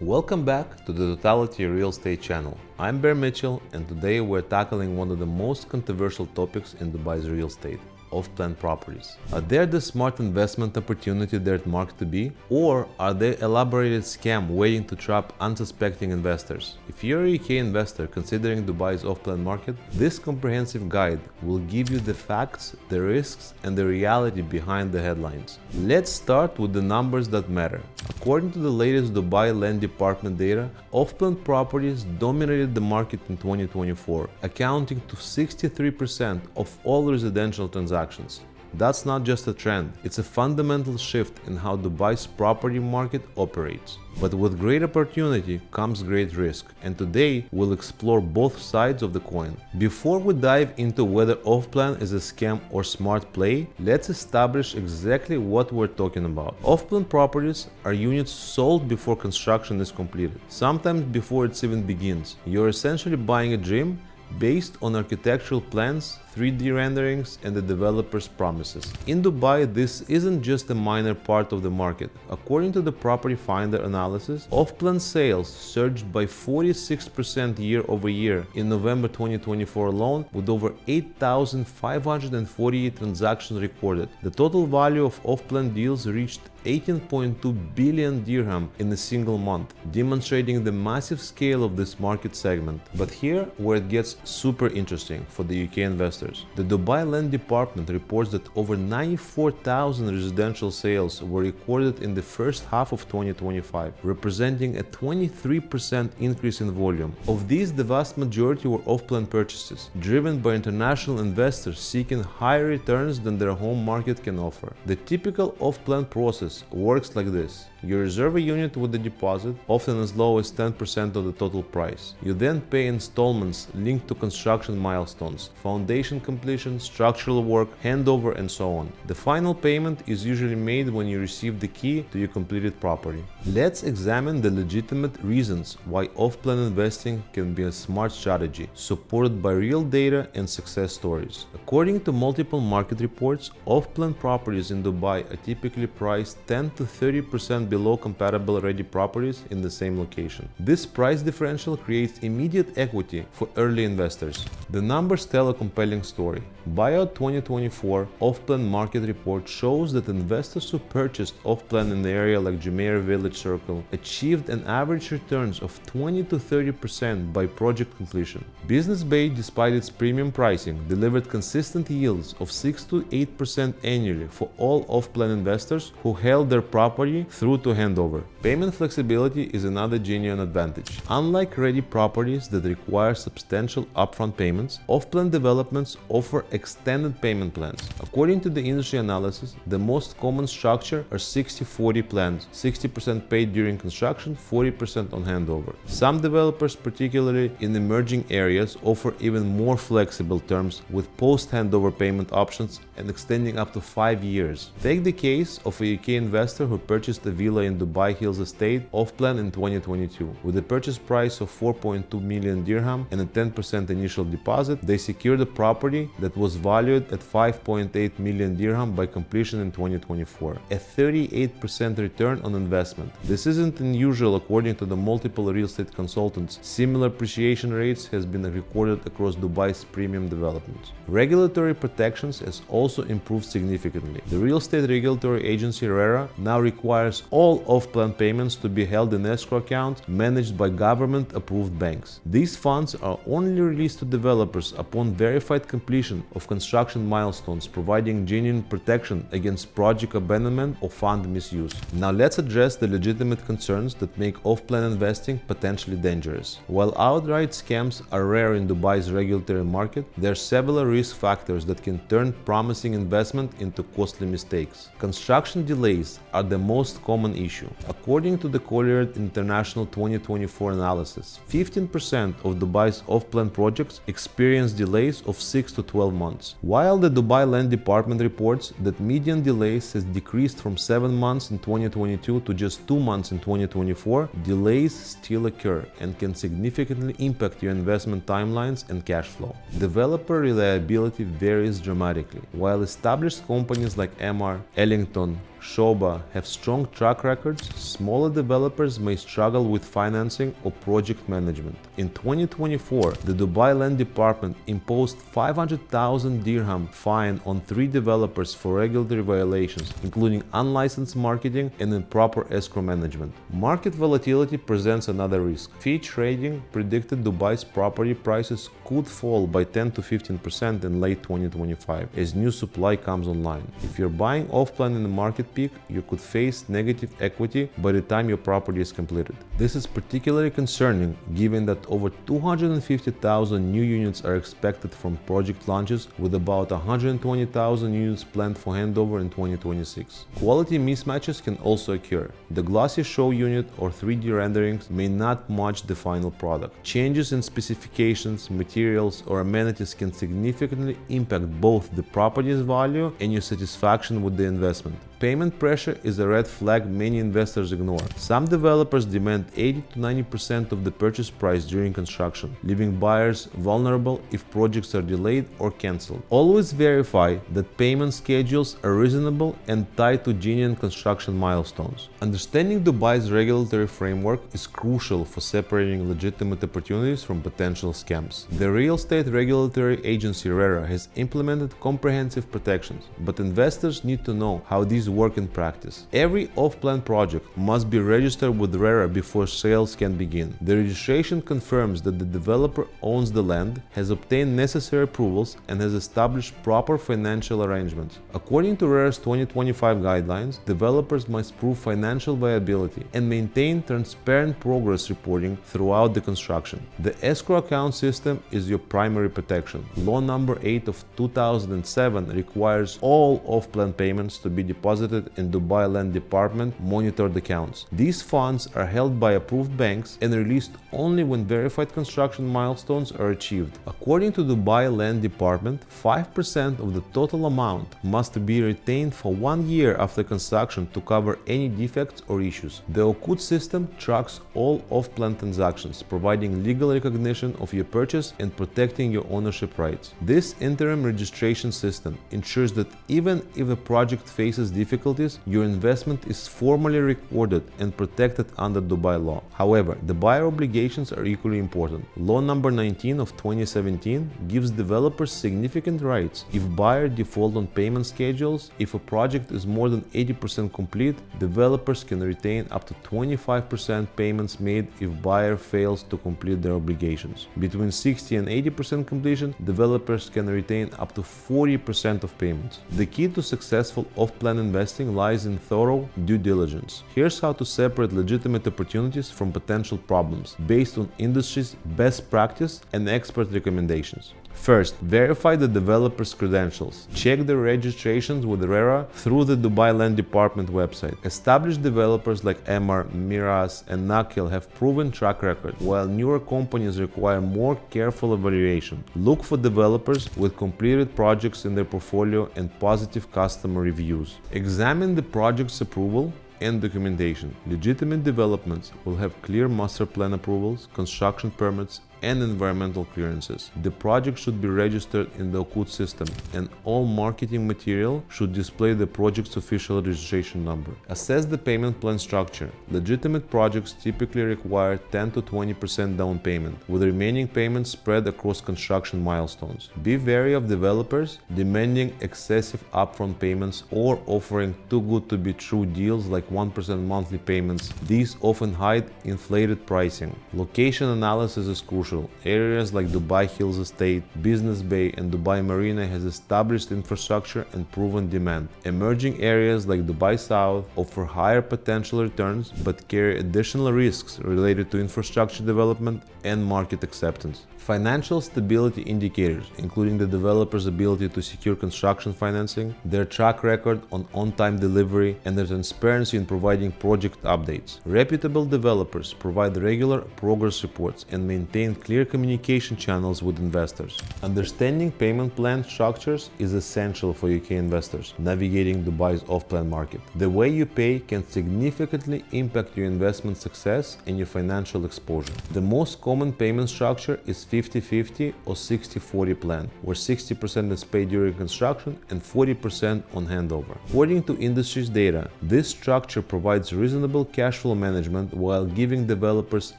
Welcome back to the Totality Real Estate channel. I'm Ber Mitchell, and today we're tackling one of the most controversial topics in Dubai's real estate: off-plan properties. Are they the smart investment opportunity they're marked to be, or are they elaborated scam waiting to trap unsuspecting investors? If you're a UK investor considering Dubai's off-plan market, this comprehensive guide will give you the facts, the risks, and the reality behind the headlines. Let's start with the numbers that matter. According to the latest Dubai Land Department data, off-plan properties dominated the market in 2024, accounting to 63% of all residential transactions. That's not just a trend, it's a fundamental shift in how Dubai's property market operates. But with great opportunity comes great risk, and today we'll explore both sides of the coin. Before we dive into whether off-plan is a scam or smart play, let's establish exactly what we're talking about. Off-plan properties are units sold before construction is completed, sometimes before it even begins. You're essentially buying a dream based on architectural plans, 3D renderings, and the developer's promises. In Dubai, this isn't just a minor part of the market. According to the Property Finder analysis, off-plan sales surged by 46% year over year in November 2024 alone, with over 8,548 transactions recorded. The total value of off-plan deals reached 18.2 billion dirham in a single month, demonstrating the massive scale of this market segment. But here where it gets super interesting for the UK investors. The Dubai Land Department reports that over 94,000 residential sales were recorded in the first half of 2025, representing a 23% increase in volume. Of these, the vast majority were off-plan purchases, driven by international investors seeking higher returns than their home market can offer. The typical off-plan process works like this. You reserve a unit with a deposit, often as low as 10% of the total price. You then pay installments linked to construction milestones, foundation completion, structural work, handover, and so on. The final payment is usually made when you receive the key to your completed property. Let's examine the legitimate reasons why off-plan investing can be a smart strategy, supported by real data and success stories. According to multiple market reports, off-plan properties in Dubai are typically priced 10 to 30% below comparable ready properties in the same location. This price differential creates immediate equity for early investors. The numbers tell a compelling story. Buyout 2024 off-plan market report shows that investors who purchased off-plan in the area like Jumeirah Village Circle achieved an average returns of 20 to 30% by project completion. Business Bay, despite its premium pricing, delivered consistent yields of 6 to 8% annually for all off-plan investors who held their property through to handover. Payment flexibility is another genuine advantage. Unlike ready properties that require substantial upfront payments, off-plan developments offer extended payment plans. According to the industry analysis, the most common structure are 60-40 plans, 60% paid during construction, 40% on handover. Some developers, particularly in emerging areas, offer even more flexible terms with post-handover payment options and extending up to 5 years. Take the case of a UK investor who purchased a villa in Dubai Hills Estate off-plan in 2022. With a purchase price of 4.2 million dirham and a 10% initial deposit, they secured a property that was valued at 5.8 million dirham by completion in 2024, a 38% return on investment. This isn't unusual according to the multiple real estate consultants. Similar appreciation rates has been recorded across Dubai's premium developments. Regulatory protections has also improved significantly. The real estate regulatory agency RERA now requires all off-plan payments to be held in escrow accounts managed by government-approved banks. These funds are only released to developers upon verified completion of construction milestones, providing genuine protection against project abandonment or fund misuse. Now let's address the legitimate concerns that make off-plan investing potentially dangerous. While outright scams are rare in Dubai's regulatory market, there are several risk factors that can turn promising investment into costly mistakes. Construction delays are the most common issue. According to the Colliard International 2024 analysis, 15% of Dubai's off-plan projects experience delays of 6 to 12 months. While the Dubai Land Department reports that median delays has decreased from 7 months in 2022 to just 2 months in 2024, delays still occur and can significantly impact your investment timelines and cash flow. Developer reliability varies dramatically. While established companies like MR, Ellington, Shoba have strong track records, smaller developers may struggle with financing or project management. In 2024, the Dubai Land Department imposed 500,000 dirham fine on 3 developers for regulatory violations, including unlicensed marketing and improper escrow management. Market volatility presents another risk. Fitch Trading predicted Dubai's property prices could fall by 10 to 15% in late 2025 as new supply comes online. If you're buying off-plan in the market peak, you could face negative equity by the time your property is completed. This is particularly concerning given that over 250,000 new units are expected from project launches, with about 120,000 units planned for handover in 2026. Quality mismatches can also occur. The glossy show unit or 3D renderings may not match the final product. Changes in specifications, materials, or amenities can significantly impact both the property's value and your satisfaction with the investment. Payment pressure is a red flag many investors ignore. Some developers demand 80 to 90% of the purchase price during construction, leaving buyers vulnerable if projects are delayed or cancelled. Always verify that payment schedules are reasonable and tied to genuine construction milestones. Understanding Dubai's regulatory framework is crucial for separating legitimate opportunities from potential scams. The Real Estate Regulatory Agency RERA has implemented comprehensive protections, but investors need to know how these work in practice. Every off-plan project must be registered with RERA before sales can begin. The registration confirms that the developer owns the land, has obtained necessary approvals, and has established proper financial arrangements. According to RERA's 2025 guidelines, developers must prove financial viability and maintain transparent progress reporting throughout the construction. The escrow account system is your primary protection. Law number 8 of 2007 requires all off-plan payments to be deposited in Dubai Land Department monitored accounts. These funds are held by approved banks and released only when verified construction milestones are achieved. According to Dubai Land Department, 5% of the total amount must be retained for 1 year after construction to cover any defects or issues. The OCUD system tracks all off-plan transactions, providing legal recognition of your purchase and protecting your ownership rights. This interim registration system ensures that even if a project faces difficulties, your investment is formally recorded and protected under Dubai law. However, the buyer obligations are equally important. Law number 19 of 2017 gives developers significant rights. If buyer default on payment schedules, if a project is more than 80% complete, developers can retain up to 25% payments made if buyer fails to complete their obligations. Between 60 and 80% completion, developers can retain up to 40% of payments. The key to successful off-plan investing lies in thorough due diligence. Here's how to separate legitimate opportunities from potential problems based on industry's best practice and expert recommendations. First, verify the developer's credentials. Check their registrations with RERA through the Dubai Land Department website. Established developers like Emar, Miras, and Nakil have proven track record, while newer companies require more careful evaluation. Look for developers with completed projects in their portfolio and positive customer reviews. Examine the project's approval and documentation. Legitimate developments will have clear master plan approvals, construction permits, and environmental clearances. The project should be registered in the OCUD system, and all marketing material should display the project's official registration number. Assess the payment plan structure. Legitimate projects typically require 10 to 20% down payment, with remaining payments spread across construction milestones. Be wary of developers demanding excessive upfront payments or offering too good to be true deals like 1% monthly payments. These often hide inflated pricing. Location analysis is crucial. Areas like Dubai Hills Estate, Business Bay, and Dubai Marina has established infrastructure and proven demand. Emerging areas like Dubai South offer higher potential returns but carry additional risks related to infrastructure development and market acceptance. Financial stability indicators, including the developer's ability to secure construction financing, their track record on on-time delivery, and their transparency in providing project updates. Reputable developers provide regular progress reports and maintain clear communication channels with investors. Understanding payment plan structures is essential for UK investors navigating Dubai's off-plan market. The way you pay can significantly impact your investment success and your financial exposure. The most common payment structure is 50-50 or 60-40 plan, where 60% is paid during construction and 40% on handover. According to industry's data, this structure provides reasonable cash flow management while giving developers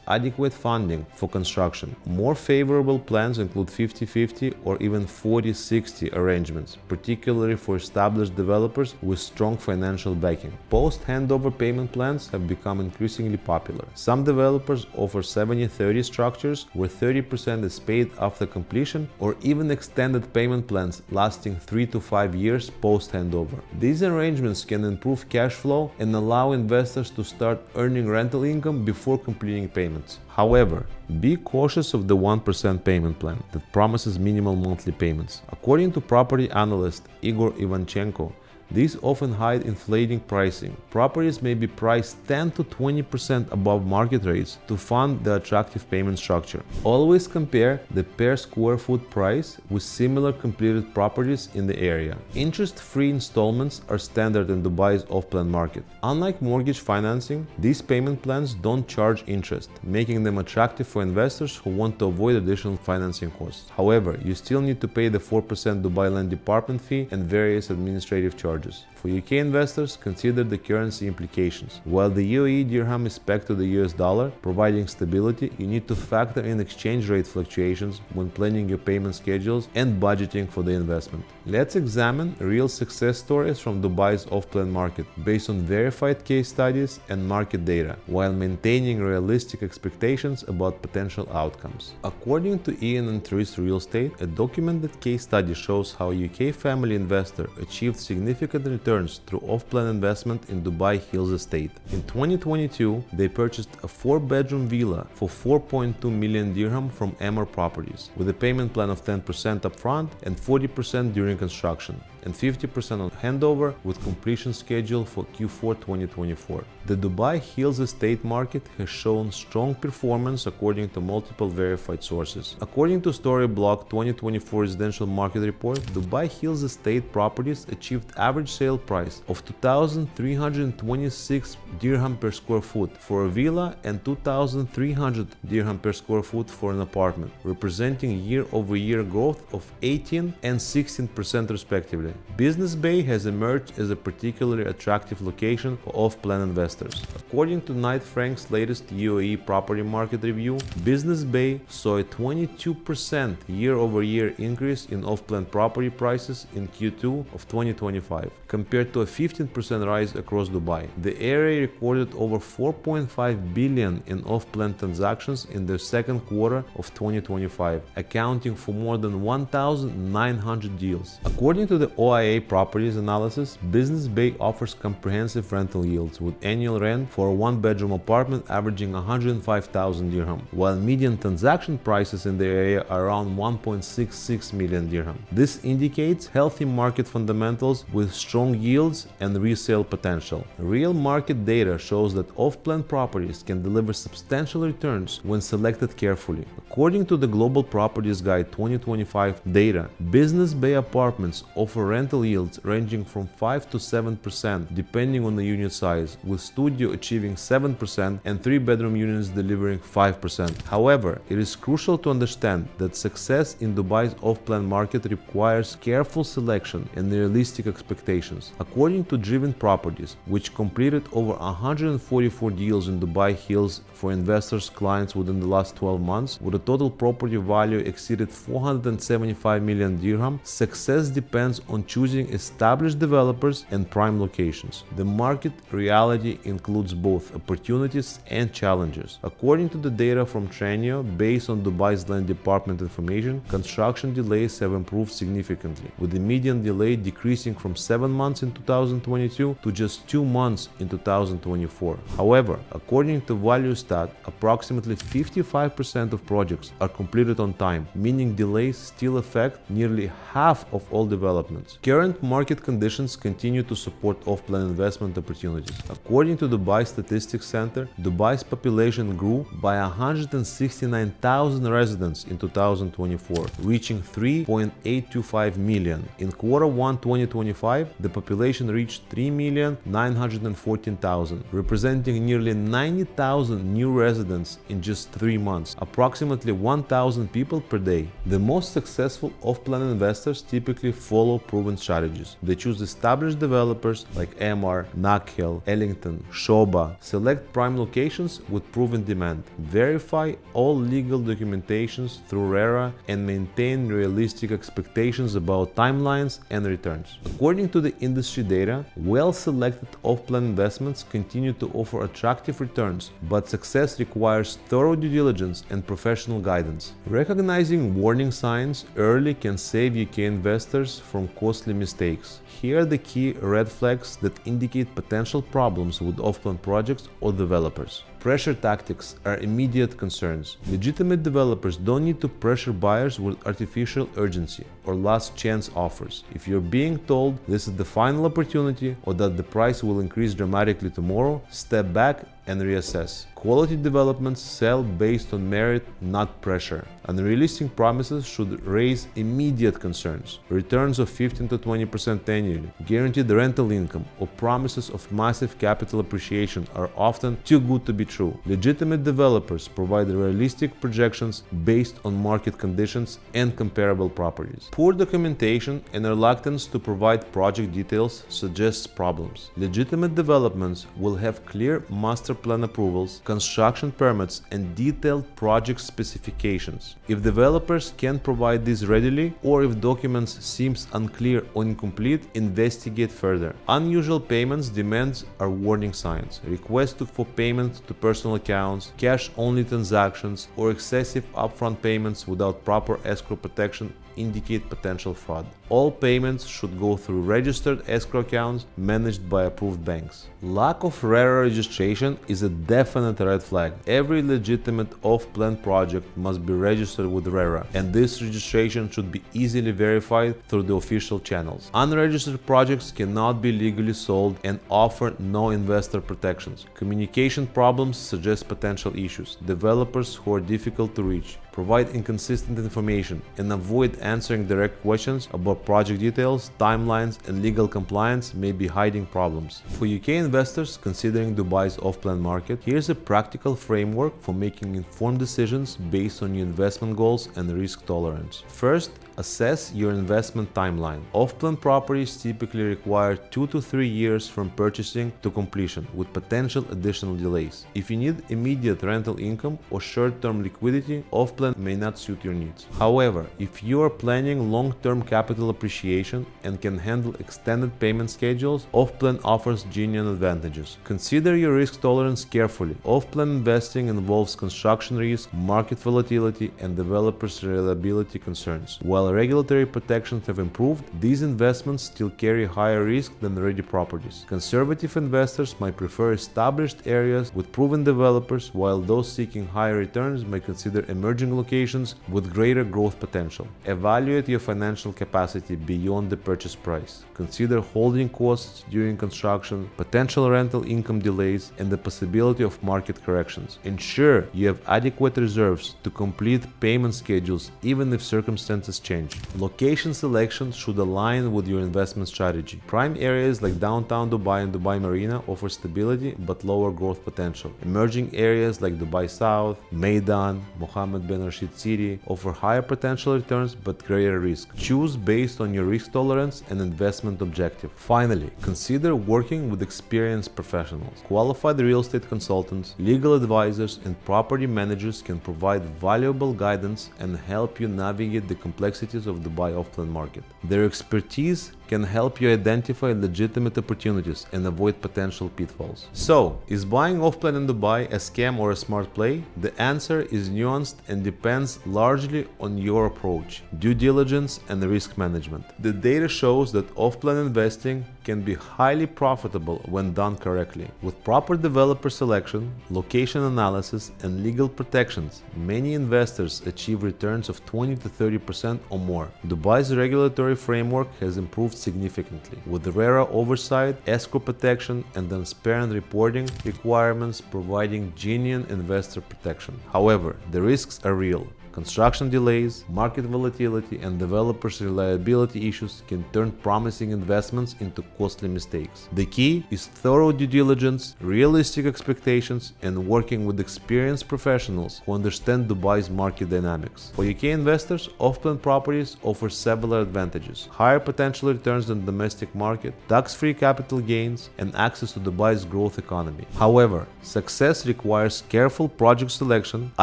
adequate funding for construction. More favorable plans include 50-50 or even 40-60 arrangements, particularly for established developers with strong financial backing. Post-handover payment plans have become increasingly popular. Some developers offer 70-30 structures where 30% is paid after completion, or even extended payment plans lasting 3 to 5 years post-handover. These arrangements can improve cash flow and allow investors to start earning rental income before completing payments. However, be cautious of the 1% payment plan that promises minimal monthly payments. According to property analyst Igor Ivanchenko, these often hide inflating pricing. Properties may be priced 10 to 20% above market rates to fund the attractive payment structure. Always compare the per square foot price with similar completed properties in the area. Interest-free installments are standard in Dubai's off-plan market. Unlike mortgage financing, these payment plans don't charge interest, making them attractive for investors who want to avoid additional financing costs. However, you still need to pay the 4% Dubai Land Department fee and various administrative charges. For UK investors, consider the currency implications. While the UAE dirham is pegged to the US dollar, providing stability, you need to factor in exchange rate fluctuations when planning your payment schedules and budgeting for the investment. Let's examine real success stories from Dubai's off-plan market based on verified case studies and market data, while maintaining realistic expectations about potential outcomes. According to Ian and Therese Real Estate, a documented case study shows how a UK family investor achieved significant returns through off-plan investment in Dubai Hills Estate. In 2022, they purchased a 4-bedroom villa for 4.2 million dirham from Emir Properties, with a payment plan of 10% upfront and 40% during construction, and 50% on handover, with completion scheduled for Q4 2024. The Dubai Hills Estate market has shown strong performance according to multiple verified sources. According to Storyblock 2024 Residential Market Report, Dubai Hills Estate properties achieved average sale price of 2,326 dirham per square foot for a villa and 2,300 dirham per square foot for an apartment, representing year-over-year growth of 18 and 16% respectively. Business Bay has emerged as a particularly attractive location for off-plan investors. According to Knight Frank's latest UAE property market review, Business Bay saw a 22% year-over-year increase in off-plan property prices in Q2 of 2025, compared to a 15% rise across Dubai. The area recorded over 4.5 billion in off-plan transactions in the second quarter of 2025, accounting for more than 1,900 deals. According to the OIA Properties analysis, Business Bay offers comprehensive rental yields, with annual rent for a 1-bedroom apartment averaging 105,000 dirham, while median transaction prices in the area are around 1.66 million dirham. This indicates healthy market fundamentals with strong yields and resale potential. Real market data shows that off-plan properties can deliver substantial returns when selected carefully. According to the Global Properties Guide 2025 data, Business Bay apartments offer rental yields ranging from 5 to 7% depending on the unit size, with studio achieving 7% and 3-bedroom units delivering 5%. However, it is crucial to understand that success in Dubai's off-plan market requires careful selection and realistic expectations. According to Driven Properties, which completed over 144 deals in Dubai Hills for investors' clients within the last 12 months, with a total property value exceeded 475 million dirham, success depends on choosing established developers and prime locations. The market reality includes both opportunities and challenges. According to the data from Trenio, based on Dubai's Land Department information, construction delays have improved significantly, with the median delay decreasing from 7 months in 2022 to just 2 months in 2024. However, according to ValueStat, approximately 55% of projects are completed on time, meaning delays still affect nearly half of all developments. Current market conditions continue to support off-plan investment opportunities. According to Dubai Statistics Center, Dubai's population grew by 169,000 residents in 2024, reaching 3.825 million. In Q1 2025, the population reached 3,914,000, representing nearly 90,000 new residents in just 3 months, approximately 1,000 people per day. The most successful off-plan investors typically follow proven strategies. They choose established developers like Emaar, Nakhel, Ellington, Shoba, select prime locations with proven demand, verify all legal documentations through RERA, and maintain realistic expectations about timelines and returns. According to the industry data, well-selected off-plan investments continue to offer attractive returns, but success requires thorough due diligence and professional guidance. Recognizing warning signs early can save UK investors from costly mistakes. Here are the key red flags that indicate potential problems with off-plan projects or developers. Pressure tactics are immediate concerns. Legitimate developers don't need to pressure buyers with artificial urgency or last chance offers. If you're being told this is the final opportunity or that the price will increase dramatically tomorrow, step back and reassess. Quality developments sell based on merit, not pressure. Unrealistic promises should raise immediate concerns. Returns of 15 to 20% annually, guaranteed rental income, or promises of massive capital appreciation are often too good to be true. Legitimate developers provide realistic projections based on market conditions and comparable properties. Poor documentation and reluctance to provide project details suggests problems. Legitimate developments will have clear master plan approvals, construction permits, and detailed project specifications. If developers can't provide these readily, or if documents seems unclear or incomplete, investigate further. Unusual payments demands are warning signs. Requests for payment to personal accounts, cash-only transactions, or excessive upfront payments without proper escrow protection indicate potential fraud. All payments should go through registered escrow accounts managed by approved banks. Lack of RERA registration is a definite red flag. Every legitimate off-plan project must be registered with RERA, and this registration should be easily verified through the official channels. Unregistered projects cannot be legally sold and offer no investor protections. Communication problems suggest potential issues. Developers who are difficult to reach, provide inconsistent information, and avoid answering direct questions about project details, timelines, and legal compliance may be hiding problems. For UK investors considering Dubai's off-plan market, here's a practical framework for making informed decisions based on your investment goals and risk tolerance. First, assess your investment timeline. Off-plan properties typically require 2 to 3 years from purchasing to completion, with potential additional delays. If you need immediate rental income or short-term liquidity, off-plan may not suit your needs. However, if you are planning long-term capital appreciation and can handle extended payment schedules, off-plan offers genuine advantages. Consider your risk tolerance carefully. Off-plan investing involves construction risk, market volatility, and developers' reliability concerns. While regulatory protections have improved, these investments still carry higher risk than ready properties. Conservative investors might prefer established areas with proven developers, while those seeking higher returns may consider emerging locations with greater growth potential. Evaluate your financial capacity beyond the purchase price. Consider holding costs during construction, potential rental income delays, and the possibility of market corrections. Ensure you have adequate reserves to complete payment schedules even if circumstances change. Location selection should align with your investment strategy. Prime areas like downtown Dubai and Dubai Marina offer stability but lower growth potential. Emerging areas like Dubai South, Meydan, Mohammed bin Rashid City offer higher potential returns but greater risk. Choose based on your risk tolerance and investment objective. Finally, consider working with experienced professionals. Qualified real estate consultants, legal advisors, and property managers can provide valuable guidance and help you navigate the complexities of Dubai off-plan market. Their expertise can help you identify legitimate opportunities and avoid potential pitfalls. So, is buying off-plan in Dubai a scam or a smart play? The answer is nuanced and depends largely on your approach, due diligence, and risk management. The data shows that off-plan investing can be highly profitable when done correctly. With proper developer selection, location analysis, and legal protections, many investors achieve returns of 20 to 30% or more. Dubai's regulatory framework has improved significantly, with RERA oversight, escrow protection, and transparent reporting requirements providing genuine investor protection. However, the risks are real. Construction delays, market volatility, and developers' reliability issues can turn promising investments into costly mistakes. The key is thorough due diligence, realistic expectations, and working with experienced professionals who understand Dubai's market dynamics. For UK investors, off-plan properties offer several advantages: higher potential returns than domestic market, tax-free capital gains, and access to Dubai's growth economy. However, success requires careful project selection,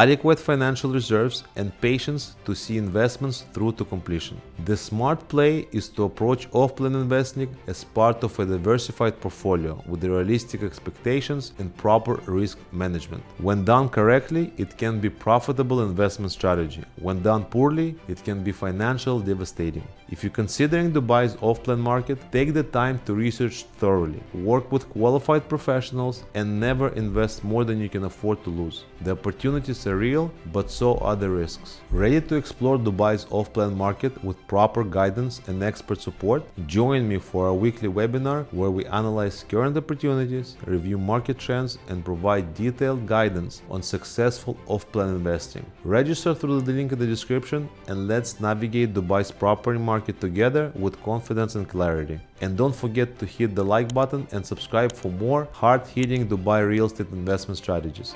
adequate financial reserves, and patience to see investments through to completion. The smart play is to approach off-plan investing as part of a diversified portfolio with realistic expectations and proper risk management. When done correctly, it can be profitable investment strategy. When done poorly, it can be financially devastating. If you're considering Dubai's off-plan market, take the time to research thoroughly, work with qualified professionals, and never invest more than you can afford to lose. The opportunities are real, but so are the risks. Ready to explore Dubai's off-plan market with proper guidance and expert support? Join me for a weekly webinar where we analyze current opportunities, review market trends, and provide detailed guidance on successful off-plan investing. Register through the link in the description, and let's navigate Dubai's property market together with confidence and clarity. And don't forget to hit the like button and subscribe for more hard-hitting Dubai real estate investment strategies.